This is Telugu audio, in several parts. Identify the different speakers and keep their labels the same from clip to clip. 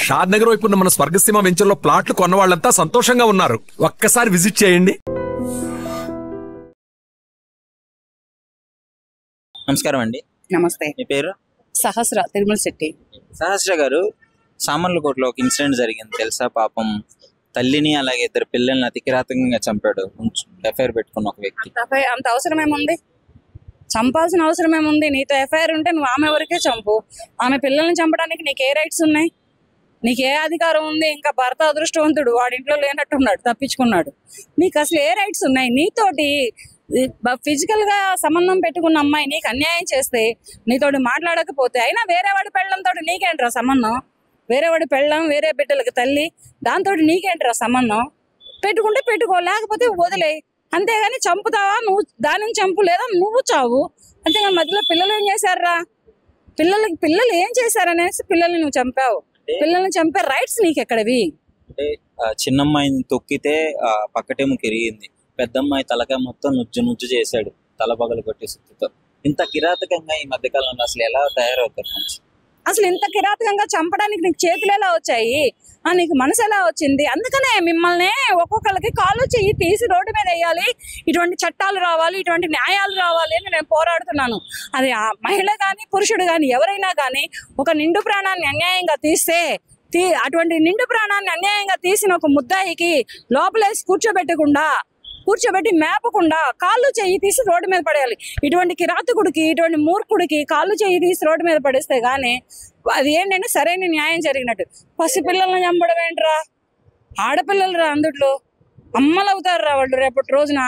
Speaker 1: షాద్ నగర్ వైపు ఉన్న మన స్వర్గసీమ వెంచర్ లో ప్లాట్లు కొన్న వాళ్ళంతా సంతోషంగా ఉన్నారు. ఒక్కసారి విజిట్ చేయండి.
Speaker 2: నమస్కారం అండి.
Speaker 3: నమస్తే.
Speaker 2: మీ పేరు?
Speaker 3: సహస్ర తిరుమల శెట్టి.
Speaker 2: సహస్ర గారు, సామర్లకోటలో ఒక ఇన్సిడెంట్ జరిగింది తెలుసా? పాపం తల్లిని అలాగే ఇద్దరు పిల్లల్ని అతి కిరాతకంగా చంపాడు ఎఫ్ఐఆర్ పెట్టుకున్న ఒక వ్యక్తి.
Speaker 3: అంత అవసరం ఏముంది? చంపాల్సిన అవసరం ఏముంది? నీతో ఎఫ్ఐఆర్ ఉంటే నువ్వు ఆమె వరకే చంపు. ఆమె పిల్లల్ని చంపడానికి నీకు ఏ రైట్స్ ఉన్నాయి? నీకు ఏ అధికారం ఉంది? ఇంకా భర్త అదృష్టవంతుడు, వాడి ఇంట్లో లేనట్టున్నాడు, తప్పించుకున్నాడు. నీకు అసలు ఏ రైట్స్ ఉన్నాయి? నీతోటి ఫిజికల్ గా సంబంధం పెట్టుకున్న అమ్మాయి నీకు అన్యాయం చేస్తే, నీతోటి మాట్లాడకపోతే, అయినా వేరే వాడి పెళ్ళంతో నీకేంట్రా సంబంధం? వేరే వాడి పెళ్ళం, వేరే బిడ్డలకి తల్లి, దాంతో నీకేంట్రా సంబంధం? పెట్టుకుంటే పెట్టుకో, లేకపోతే వదిలేయి. అంతేగాని చంపుతావా? నువ్వు దానిని చంపు, లేదా నువ్వు చావు. అంతేగాని మధ్యలో పిల్లలు ఏం చేశారా? పిల్లలు ఏం చేశారనేసి పిల్లల్ని నువ్వు చంపావు. పిల్లల్ని చంపే రైట్స్ నీకు ఎక్కడవి?
Speaker 2: అంటే చిన్నమ్మాయిని తొక్కితే పక్కటేమో కిరిగింది, పెద్దమ్మాయి తలకాయ మొత్తం నుజ్జు చేశాడు తల పగలు కొట్టి సుత్తుతో. ఇంత కిరాతకంగా ఈ మధ్యకాలంలో అసలు ఎలా తయారవుతారు?
Speaker 3: అసలు ఇంత కిరాతకంగా చంపడానికి నీకు చేతులు ఎలా వచ్చాయి? నీకు మనసు ఎలా వచ్చింది? అందుకనే మిమ్మల్ని ఒక్కొక్కరికి కాలు చెయ్యి తీసి రోడ్డు మీద వేయాలి, ఇటువంటి చట్టాలు రావాలి, ఇటువంటి న్యాయాలు రావాలి అని నేను పోరాడుతున్నాను. అది ఆ మహిళ కానీ పురుషుడు కానీ ఎవరైనా కానీ ఒక నిండు ప్రాణాన్ని అన్యాయంగా తీస్తే, అటువంటి నిండు ప్రాణాన్ని అన్యాయంగా తీసిన ఒక ముద్దాయికి లోపలేసి కూర్చోబెట్టి మేపకుండా కాళ్ళు చెయ్యి తీసి రోడ్డు మీద పడేయాలి. ఇటువంటి కిరాతకుడికి, ఇటువంటి మూర్ఖుడికి కాళ్ళు చెయ్యి తీసి రోడ్డు మీద పడేస్తే గానీ అది ఏంటంటే సరైన న్యాయం జరిగినట్టు. పసిపిల్లల్ని చంపడం ఏంట్రా? ఆడపిల్లలు రా, అందుట్లో అమ్మలు అవుతారు వాళ్ళు. రేపటి రోజున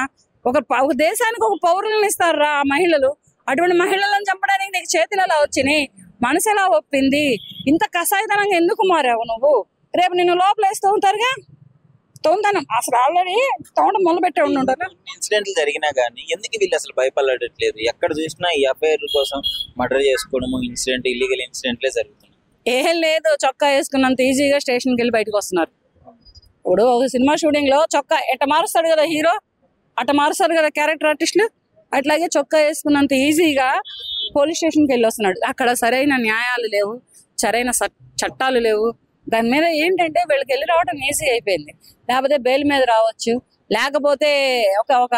Speaker 3: ఒక దేశానికి ఒక పౌరులను ఇస్తారా ఆ మహిళలు. అటువంటి మహిళలను చంపడానికి నీకు చేతులు ఎలా వచ్చినాయి? మనసు ఎలా ఒప్పింది? ఇంత కసాయితనంగా ఎందుకు మారావు నువ్వు? రేపు నిన్ను లోపలేస్తూ ఉంటారుగా. తోందనం అసలు ఆల్రెడీ తోండం మొదలు పెట్టే ఉంటారు.
Speaker 2: ఇన్సిడెంట్లు జరిగినా కానీ ఎందుకు వీళ్ళు అసలు భయపడట్లేదు? ఎక్కడ చూసినా ఈ ఎఫ్ఐఆర్ కోసం మర్డర్ చేసుకోవడము, ఇల్లీగల్ ఇన్సిడెంట్లే జరుగుతున్నాయి.
Speaker 3: ఏం లేదు, చొక్కా వేసుకున్నంత ఈజీగా స్టేషన్కి వెళ్ళి బయటకు వస్తున్నారు. ఇప్పుడు ఒక సినిమా షూటింగ్ లో చొక్కా ఎట్ట మారుస్తాడు కదా హీరో, అట్ట మారుస్తారు కదా క్యారెక్టర్ ఆర్టిస్టులు, అట్లాగే చొక్కా వేసుకున్నంత ఈజీగా పోలీస్ స్టేషన్కి వెళ్ళి వస్తున్నాడు. అక్కడ సరైన న్యాయాలు లేవు, సరైన చట్టాలు లేవు. దాని మీద ఏంటంటే వీళ్ళకి వెళ్ళి రావడం ఈజీ అయిపోయింది. లేకపోతే బెయిల్ మీద రావచ్చు, లేకపోతే ఒక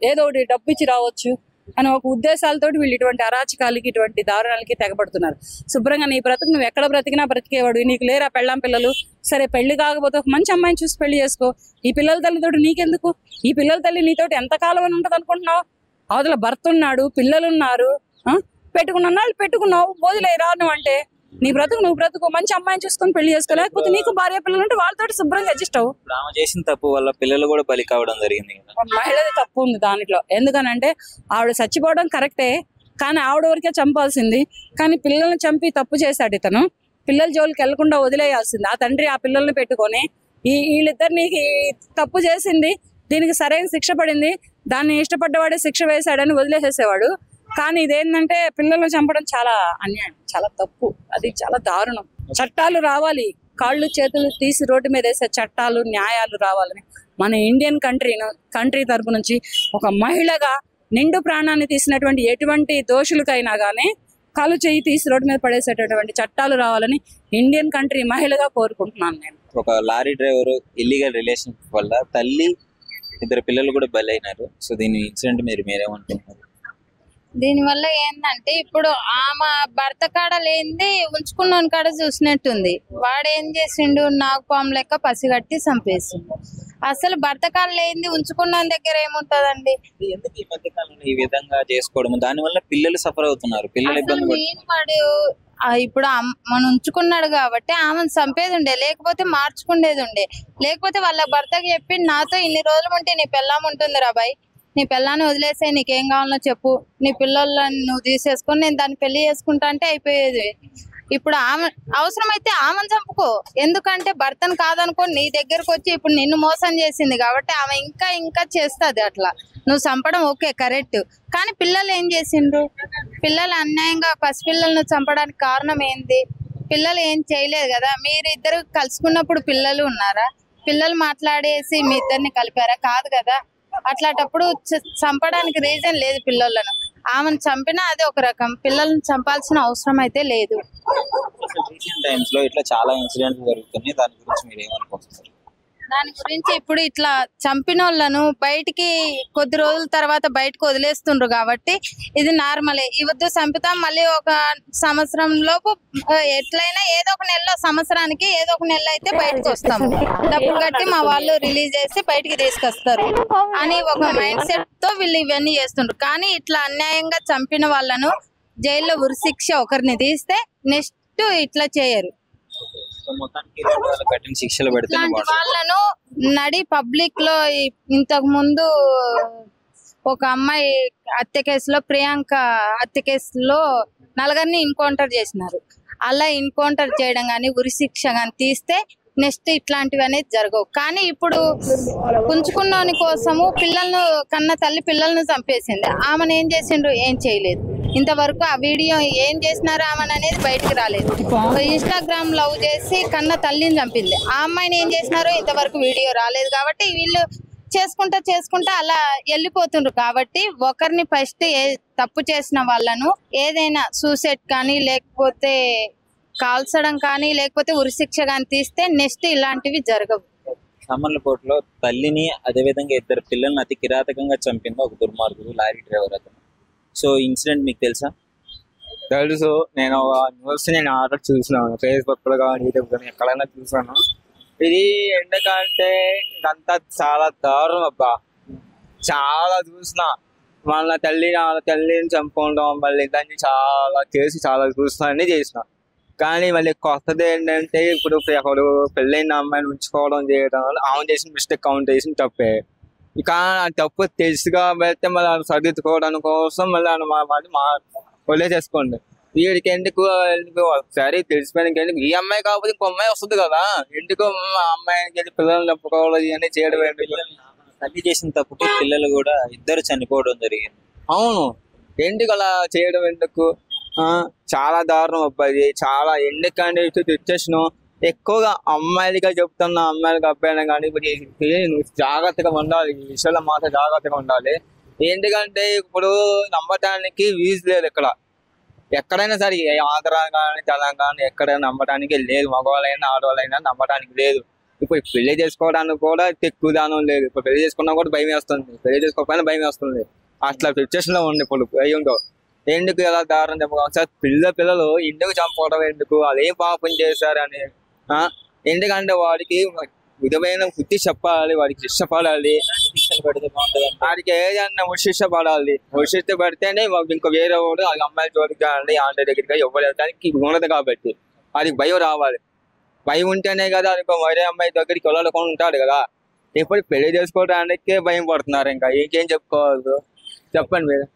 Speaker 3: ఏదో ఒకటి డబ్బు ఇచ్చి రావచ్చు అని ఒక ఉద్దేశాలతో వీళ్ళు ఇటువంటి అరాచకాలకి, ఇటువంటి దారుణాలకి తెగబడుతున్నారు. శుభ్రంగా నీ బ్రతుకు నువ్వు ఎక్కడ బ్రతికినా బ్రతికేవాడు. నీకు లేరా పెళ్ళాం పిల్లలు? సరే పెళ్లి కాకపోతే ఒక మంచి అమ్మాయిని చూసి పెళ్లి చేసుకో. ఈ పిల్లల తల్లితోటి నీకెందుకు? ఈ పిల్లల తల్లి నీతోటి ఎంతకాలం అని ఉంటుంది అనుకుంటున్నావు? అవతల భర్త ఉన్నాడు, పిల్లలు ఉన్నారు, పెట్టుకున్న వాళ్ళు పెట్టుకున్నావు, వదిలే రాను అంటే నీ బ్రతుకు నువ్వు బ్రతుకు, మంచి అమ్మాయిని చూసుకొని పెళ్లి చేసుకో. లేకపోతే నీకు భార్య పిల్లలు ఉంటే వాళ్ళతో శుభ్రంగా అడ్జస్ట్ అవ్వు.
Speaker 2: ఆమె చేసిన తప్పు వల్ల పిల్లలు కూడా బలి కావడం జరిగింది.
Speaker 3: మహిళది తప్పు ఉంది దాంట్లో. ఎందుకనంటే ఆవిడ చచ్చిపోవడం కరెక్టే, కానీ ఆవిడ వరకే చంపాల్సింది. కానీ పిల్లల్ని చంపి తప్పు చేశాడు ఇతను. పిల్లల జోలికి వెళ్లకుండా వదిలేయాల్సింది. ఆ తండ్రి ఆ పిల్లల్ని పెట్టుకొని వీళ్ళిద్దరిని తప్పు చేసింది, దీనికి సరైన శిక్ష పడింది, దాన్ని ఇష్టపడ్డవాడే శిక్ష వేశాడని వదిలేసేసేవాడు. కానీ ఇదేంటంటే పిల్లల్ని చంపడం చాలా అన్యాయం, చాలా తప్పు, అది చాలా దారుణం. చట్టాలు రావాలి, కాళ్ళు చేతులు తీసి రోడ్డు మీద వేసే చట్టాలు, న్యాయాలు రావాలని మన ఇండియన్ కంట్రీ తరపు నుంచి ఒక మహిళగా నిండు ప్రాణాన్ని తీసినటువంటి ఎటువంటి దోషులకైనా కానీ కాళ్ళు చేయి తీసి రోడ్డు మీద పడేసేటటువంటి చట్టాలు రావాలని ఇండియన్ కంట్రీ మహిళగా కోరుకుంటున్నాను నేను.
Speaker 2: ఒక లారీ డ్రైవర్ ఇల్లీగల్ రిలేషన్ వల్ల తల్లి, ఇద్దరు పిల్లలు కూడా బలైనారు. సో దీని ఇన్సిడెంట్ మీరేమంటున్నారు?
Speaker 4: దీనివల్ల ఏంటంటే ఇప్పుడు ఆమె భర్త కాడ లేనిది ఉంచుకున్న కాడ చూసినట్టుంది. వాడేం చేసిండు, నాగపాము లెక్క పసిగట్టి చంపేసిండు. అసలు భర్త కాడ లేనిది ఉంచుకున్న దగ్గర ఏముంటదండి?
Speaker 2: ఎందుకు ఈ మధ్య కాలంలో ఈ విధంగా చేసుకోవడం, దాని వల్ల పిల్లలు సఫర్ అవుతున్నారు, పిల్లలు ఇబ్బంది
Speaker 4: వాడు ఇప్పుడు మనం ఉంచుకున్నాడు కాబట్టి ఆమెను చంపేది ఉండే, లేకపోతే మార్చుకునేది ఉండే. లేకపోతే వాళ్ళ భర్తకి చెప్పి నాతో ఇన్ని రోజులు ఉంటే నీ పెళ్ళాం ఉంటుంది రాబాయ్, నీ పిల్లాన్ని వదిలేసే, నీకేం కావాలో చెప్పు, నీ పిల్లలని నువ్వు తీసేసుకొని నేను దాన్ని పెళ్లి చేసుకుంటా అంటే అయిపోయేది. ఇప్పుడు ఆమె అవసరమైతే ఆమెను చంపుకో, ఎందుకంటే భర్తను కాదనుకో నీ దగ్గరకు వచ్చి ఇప్పుడు నిన్ను మోసం చేసింది కాబట్టి ఆమె ఇంకా చేస్తుంది. అట్లా నువ్వు చంపడం ఓకే కరెక్ట్, కానీ పిల్లలు ఏం చేసిండ్రు? పిల్లలు అన్యాయంగా పసిపిల్లలను చంపడానికి కారణం ఏంది? పిల్లలు ఏం చేయలేదు కదా. మీరు ఇద్దరు కలుసుకున్నప్పుడు పిల్లలు ఉన్నారా? పిల్లలు మాట్లాడేసి మీ ఇద్దరిని కలిపారా? కాదు కదా. అట్లాంటప్పుడు చంపడానికి రీజన్ లేదు పిల్లలను. ఆమెను చంపినా అది ఒక రకం, పిల్లల్ని చంపాల్సిన అవసరం అయితే లేదు.
Speaker 2: రీసెంట్ టైమ్స్ లో ఇట్లా చాలా ఇన్సిడెంట్లు జరుగుతున్నాయి, దాని గురించి మీరు ఏమనుకుంటున్నారు?
Speaker 4: దాని గురించి ఇప్పుడు ఇట్లా చంపిన వాళ్ళను బయటికి కొద్ది రోజుల తర్వాత బయటకు వదిలేస్తుండ్రు కాబట్టి ఇది నార్మలే. ఈ వద్దు చంపుతాం, మళ్ళీ ఒక సంవత్సరం లోపు ఎట్లయినా ఏదో ఒక నెలలో, సంవత్సరానికి ఏదో ఒక నెల అయితే బయటకు వస్తాము, డబ్బులు కట్టి మా వాళ్ళు రిలీజ్ చేసి బయటికి తీసుకొస్తారు అని ఒక మైండ్ సెట్ తో వీళ్ళు ఇవన్నీ చేస్తుండ్రు. కానీ ఇట్లా అన్యాయంగా చంపిన వాళ్ళను జైల్లో ఉరిశిక్ష ఒకరిని తీస్తే నెక్స్ట్ ఇట్లా చేయరు.
Speaker 2: కఠిన శిక్షలు పెడితే
Speaker 4: ఇలాంటి వాళ్ళను నడి పబ్లిక్ లో ఇంతకు ముందు ఒక అమ్మాయి హత్య కేసులో, ప్రియాంక హత్య కేసులో నలుగురిని ఎన్కౌంటర్ చేసినారు. అలా ఎన్కౌంటర్ చేయడం కానీ ఉరిశిక్ష కానీ తీస్తే నెక్స్ట్ ఇట్లాంటివి అనేది జరగవు. కానీ ఇప్పుడు పుంజుకున్నోని కోసము పిల్లలను కన్న తల్లి పిల్లలను చంపేసింది. ఆమెను ఏం చేసిండ్రు? ఏం చేయలేదు. ఇంతవరకు ఆ వీడియో ఏం చేసినారు ఆమెను అనేది బయటికి రాలేదు. ఇన్స్టాగ్రామ్ లవ్ చేసి కన్న తల్లిని చంపింది. ఆ అమ్మాయిని ఏం చేసినారో ఇంతవరకు వీడియో రాలేదు. కాబట్టి వీళ్ళు చేసుకుంటా అలా వెళ్ళిపోతుండ్రు. కాబట్టి ఒకరిని ఫస్ట్ తప్పు చేసిన వాళ్ళను ఏదైనా సూసైడ్ కానీ, లేకపోతే కాల్చడం కానీ, లేకపోతే ఉరిశిక్ష కానీ తీస్తే నెక్స్ట్ ఇలాంటివి జరగవు.
Speaker 2: సామర్లకోటలో తల్లిని అదేవిధంగా ఇద్దరు పిల్లల్ని అతి కిరాతకంగా చంపింది ఒక దుర్మార్గుడు, లారీ డ్రైవర్ అతను. సో ఇన్సిడెంట్ మీకు తెలుసా?
Speaker 5: తెలుసు. నేను న్యూస్ ఆర్డర్ చూసినాను, ఫేస్బుక్ లో కానీ యూట్యూబ్ కానీ ఎక్కడైనా చూసాను. ఇది ఎందుకంటే ఇదంతా చాలా దారుణం అబ్బా. చాలా చూసిన వాళ్ళ తల్లిని చంపుకోవడం, మళ్ళీ దాన్ని చాలా చేసి చాలా చూసిన అన్ని చేసిన. కానీ మళ్ళీ కొత్తది ఏంటంటే ఇప్పుడు ఒకడు పెళ్ళైన అమ్మాయిని ఉంచుకోవడం చేయడం వల్ల ఆమె చేసిన మిస్టేక్, కౌంట్ చేసిన తప్పే. ఇక తప్పు తెలుసుగా వెళ్తే మళ్ళీ సర్దిద్దుకోవడం కోసం మళ్ళీ వదిలే చేసుకోండి. వీడికి ఎందుకు ఒకసారి తెలిసిపోయిన ఈ అమ్మాయి కాకపోతే ఇంకో అమ్మాయి వస్తుంది కదా, ఎందుకు అమ్మాయికి వెళ్ళి పిల్లల్ని చంపుకోవాలి అని చేయడం ఎందుకు?
Speaker 2: తల్లి చేసిన తప్పుకి పిల్లలు కూడా ఇద్దరు చనిపోవడం జరిగింది.
Speaker 5: అవును, ఎందుకు అలా చేయడం ఎందుకు? చాలా దారుణం అబ్బాయి. చాలా ఎందుకంటే తెచ్చేసిన ఎక్కువగా అమ్మాయిలుగా చెప్తున్నా, అమ్మాయిలుగా అబ్బాయిలు కానీ నువ్వు జాగ్రత్తగా ఉండాలి, ఈ విషయంలో మాత్రం జాగ్రత్తగా ఉండాలి. ఎందుకంటే ఇప్పుడు నమ్మటానికి వీజ్ లేదు. ఎక్కడైనా సరే ఆంధ్ర కానీ తెలంగాణ ఎక్కడైనా నమ్మటానికి లేదు. మగవాళ్ళైనా ఆడవాళ్ళైనా నమ్మటానికి లేదు. ఇప్పుడు పెళ్లి చేసుకోవడానికి కూడా ఎక్కువ దానం లేదు. ఇప్పుడు పెళ్లి చేసుకున్నా కూడా భయం వేస్తుంది, పెళ్లి చేసుకోకపోయినా భయం వేస్తుంది. అట్లా సిచ్యువేషన్ లో ఉంది ఇప్పుడు. అయ్యిందో ఎందుకు ఎలా దారుణం చెప్పుకోవాలి సార్? పిల్లలు ఎందుకు చంపుకోవడం ఎందుకు? అదేం పాపం చేశారని. ఎందుకంటే వాడికి విధమైన బుద్ధి చెప్పాలి, వాడికి శిక్ష పడాలి. వాడికి ఏదన్నా శిక్ష పడాలి. శిక్ష పడితేనే ఇంకా వేరే వాడు అమ్మాయిల చోటుకి కానీ ఆంటీ దగ్గరికి ఇవ్వడానికి ఉండదు. కాబట్టి వాడికి భయం రావాలి. భయం ఉంటేనే కదా అది వేరే అమ్మాయి దగ్గరికి వెళ్ళకుండా ఉంటాడు కదా. ఇప్పుడు పెళ్లి చేసుకోవడానికే భయం పడుతున్నారు. ఇంకా ఇంకేం చెప్పుకోవాలి? చెప్పండి మీరు.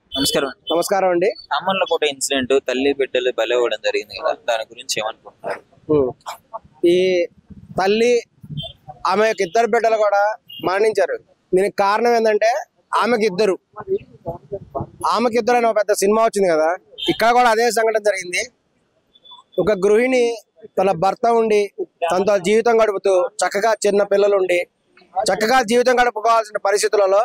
Speaker 2: నమస్కారం అండి. సామర్లకోట ఇన్సిడెంట్ తల్లి బిడ్డలు బలవడం జరిగింది కదా, దాని గురించి ఏమనుకుంటున్నారు?
Speaker 6: ఈ తల్లి ఆమె యొక్క ఇద్దరు బిడ్డలు కూడా మరణించారు. దీనికి కారణం ఏంటంటే ఆమెకి ఇద్దరు అని ఒక పెద్ద సినిమా వచ్చింది కదా, ఇక్కడ కూడా అదే సంఘటన జరిగింది. ఒక గృహిణి తన భర్త ఉండి తనతో జీవితం గడుపుతూ చక్కగా చిన్న పిల్లలుండి చక్కగా జీవితం గడుపుకోవాల్సిన పరిస్థితులలో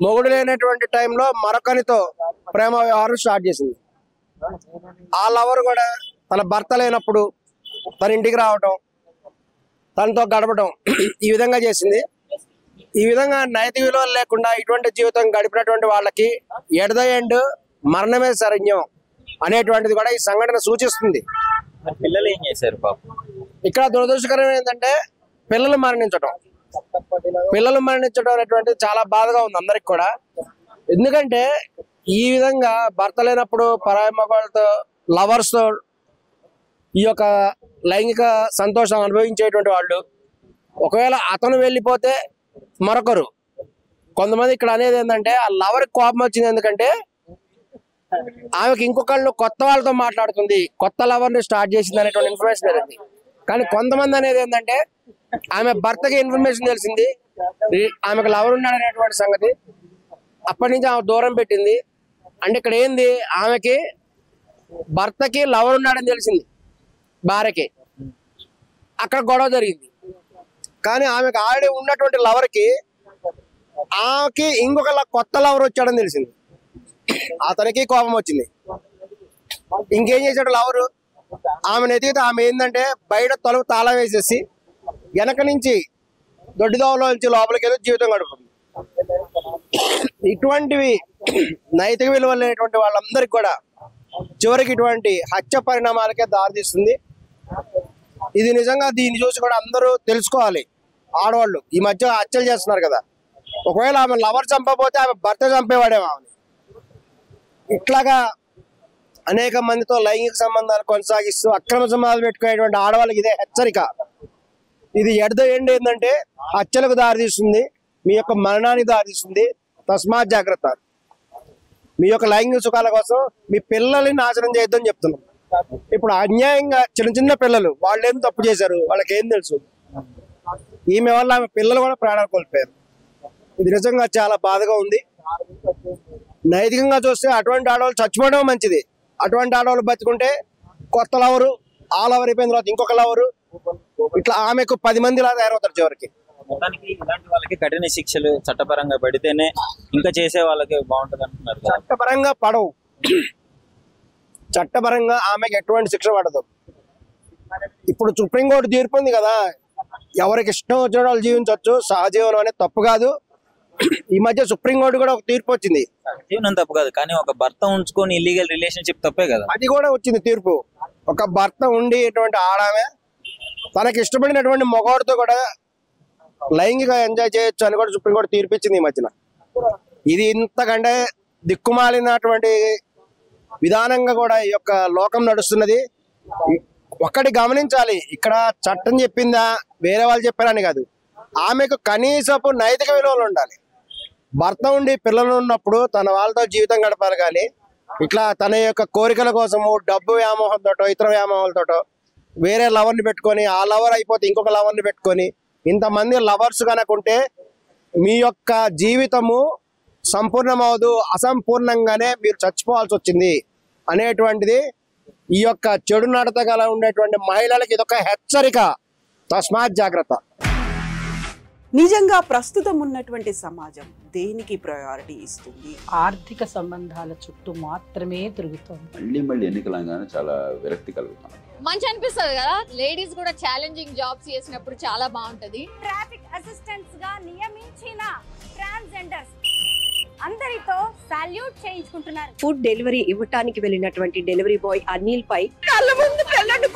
Speaker 6: మొగుడు లేనటువంటి టైంలో మరొకరితో ప్రేమ వ్యవహారం స్టార్ట్ చేసింది. ఆ లవర్ కూడా తన భర్త లేనప్పుడు తన ఇంటికి రావటం, తనతో గడపడం ఈ విధంగా చేసింది. ఈ విధంగా నైతిక విలువలు లేకుండా ఇటువంటి జీవితం గడిపినటువంటి వాళ్ళకి ఎట్ ద ఎండ్ మరణమే శరణ్యం అనేటువంటిది కూడా ఈ సంఘటన సూచిస్తుంది.
Speaker 2: పిల్లలు ఏం చేశారు పాపం?
Speaker 6: ఇక్కడ దురదృష్టకరం ఏంటంటే పిల్లలు మరణించడం అనేటువంటిది చాలా బాధగా ఉంది అందరికి కూడా. ఎందుకంటే ఈ విధంగా భర్త లేనప్పుడు పరాయి మగవాళ్ళతో, లవర్స్ తో ఈ యొక్క లైంగిక సంతోషం అనుభవించేటువంటి వాళ్ళు, ఒకవేళ అతను వెళ్ళిపోతే మరొకరు. కొంతమంది ఇక్కడ అనేది ఏంటంటే ఆ లవర్కి కోపం వచ్చింది ఎందుకంటే ఆమెకి ఇంకొకళ్ళు కొత్త వాళ్ళతో మాట్లాడుతుంది, కొత్త లవర్ని స్టార్ట్ చేసింది అనేటువంటి ఇన్ఫర్మేషన్ జరిగింది. కానీ కొంతమంది అనేది ఏంటంటే ఆమె భర్తకి ఇన్ఫర్మేషన్ తెలిసింది, ఆమెకు లవర్ ఉన్నాడు అనేటువంటి సంగతి. అప్పటి నుంచి ఆమె దూరం పెట్టింది. అంటే ఇక్కడ ఏంది, ఆమెకి భర్తకి లవర్ ఉన్నాడని తెలిసింది, భార్యకి. అక్కడ గొడవ జరిగింది. కానీ ఆమెకు ఆల్రెడీ ఉన్నటువంటి లవర్కి ఆమెకి ఇంకొక కొత్త లవర్ వచ్చాడని తెలిసింది. అతనికి కోపం వచ్చింది. ఇంకేం చేశాడు లవరు, ఆమెను ఎతికితే ఆమె ఏంటంటే బయట తలుపు తాళం వేసేసి వెనక నుంచి దొడ్డిదోవలో నుంచి లోపలికి వెళ్ళి జీవితం గడుపుతుంది. ఇటువంటివి నైతిక విలువలు లేనటువంటి వాళ్ళందరికీ కూడా చివరికి ఇటువంటి హత్య పరిణామాలకే దారితీస్తుంది. ఇది నిజంగా దీన్ని చూసి కూడా అందరూ తెలుసుకోవాలి. ఆడవాళ్ళు ఈ మధ్య హత్యలు చేస్తున్నారు కదా, ఒకవేళ ఆమె లవర్ చంపకపోతే ఆమె భర్త చంపేవాడేమో ఆమె. ఇట్లాగా అనేక మందితో లైంగిక సంబంధాలు కొనసాగిస్తూ అక్రమ సంబంధాలు పెట్టుకునేటువంటి ఆడవాళ్ళకి ఇదే హెచ్చరిక. ఇది ఎట్ ద ఎండ్ ఏంటంటే హత్యలకు దారితీస్తుంది, మీ యొక్క మరణానికి దారితీస్తుంది. తస్మాత్ జాగ్రత్త. మీ యొక్క లైంగిక సుఖాల కోసం మీ పిల్లల్ని నాశనం చేయొద్దని చెప్తున్నాం. ఇప్పుడు అన్యాయంగా చిన్న చిన్న పిల్లలు వాళ్ళు ఏం తప్పు చేశారు, వాళ్ళకి ఏం తెలుసు. ఈమె వల్ల ఆమె పిల్లలు కూడా ప్రాణాలు కోల్పోయారు. ఇది నిజంగా చాలా బాధగా ఉంది. నైతికంగా చూస్తే అటువంటి ఆడవాళ్ళు చచ్చిపోవడం మంచిది. అటువంటి ఆడవాళ్ళు బతుకుంటే కొత్త లవరు, ఆ లవర్ అయిపోయిన తర్వాత ఇంకొక లవరు, ఇట్లా ఆమెకు 10 మంది ఇలా తయారవుతారు చివరికి.
Speaker 2: మొత్తానికి ఇలాంటి వాళ్ళకి కఠిన శిక్షలు చట్టపరంగా పడితేనే ఇంకా చేసే వాళ్ళకి బాగుంటుంది అంటున్నారు.
Speaker 6: చట్టపరంగా పడవు. చట్టపరంగా ఆమెకి ఎటువంటి శిక్ష పడదు. ఇప్పుడు సుప్రీంకోర్టు తీర్పు ఉంది కదా, ఎవరికి ఇష్టం వచ్చిన వాళ్ళు జీవించవచ్చు, సహజీవనం అనేది తప్పు కాదు. ఈ మధ్య సుప్రీంకోర్టు కూడా ఒక తీర్పు వచ్చింది.
Speaker 2: జీవనం తప్పు కాదు, కానీ ఒక భర్త ఉంచుకొని ఇల్లీగల్ రిలేషన్షిప్ తప్పే కదా,
Speaker 6: అది కూడా వచ్చింది తీర్పు. ఒక భర్త ఉండి ఇటువంటి ఆడామే తనకి ఇష్టపడినటువంటి మగవాడితో కూడా లైంగిక ఎంజాయ్ చేయొచ్చు అని కూడా సుప్రీంకోర్టు తీర్పు ఇచ్చింది ఈ మధ్యన. ఇది ఇంతకంటే దిక్కుమాలినటువంటి విధానంగా కూడా ఈ యొక్క లోకం నడుస్తున్నది. ఒక్కటి గమనించాలి, ఇక్కడ చట్టం చెప్పిందా వేరే వాళ్ళు చెప్పారని కాదు, ఆమెకు కనీసపు నైతిక విలువలు ఉండాలి. భర్త ఉండి పిల్లలు ఉన్నప్పుడు తన వాళ్ళతో జీవితం గడపాలి. కానీ ఇట్లా తన యొక్క కోరికల కోసము డబ్బు వ్యామోహంతోటో ఇతర వ్యామోహాలతోటో వేరే లవర్ని పెట్టుకొని, ఆ లవర్ అయిపోతే ఇంకొక లవర్ని పెట్టుకొని, ఇంతమంది లవర్స్ కనుకుంటే మీ యొక్క జీవితము సంపూర్ణమవదు, అసంపూర్ణంగానే మీరు చచ్చిపోవాల్సి వచ్చింది అనేటువంటిది ఈ యొక్క చెడు నడతగల ఉండేటువంటి మహిళలకు ఇదొక హెచ్చరిక. తస్మాత్ జాగ్రత్త.
Speaker 7: నిజంగా ప్రస్తుతం ఉన్నటువంటి సమాజం దేనికి ప్రయారిటీ ఇస్తుంది?
Speaker 8: ఆర్థిక సంబంధాల చుట్టూ మాత్రమే తిరుగుతుంది.
Speaker 9: మళ్ళీ ఎన్నికలంగానే చాలా విరక్తి కలుగుతాం.
Speaker 10: మంచి అనిపిస్తుంది కదా, లేడీస్ కూడా ఛాలెంజింగ్ జాబ్స్ చేసినప్పుడు చాలా బాగుంటది.
Speaker 3: ట్రాఫిక్ అసిస్టెంట్స్ గా నియమించిన ట్రాన్స్జెండర్స్ అందరితో సాల్యూట్ చేయించుకుంటున్నారు.
Speaker 7: ఫుడ్ డెలివరీ ఇవ్వటానికి వెళ్ళినటువంటి డెలివరీ బాయ్ అనిల్ పై కళ్ళ ముందు పెళ్ళండి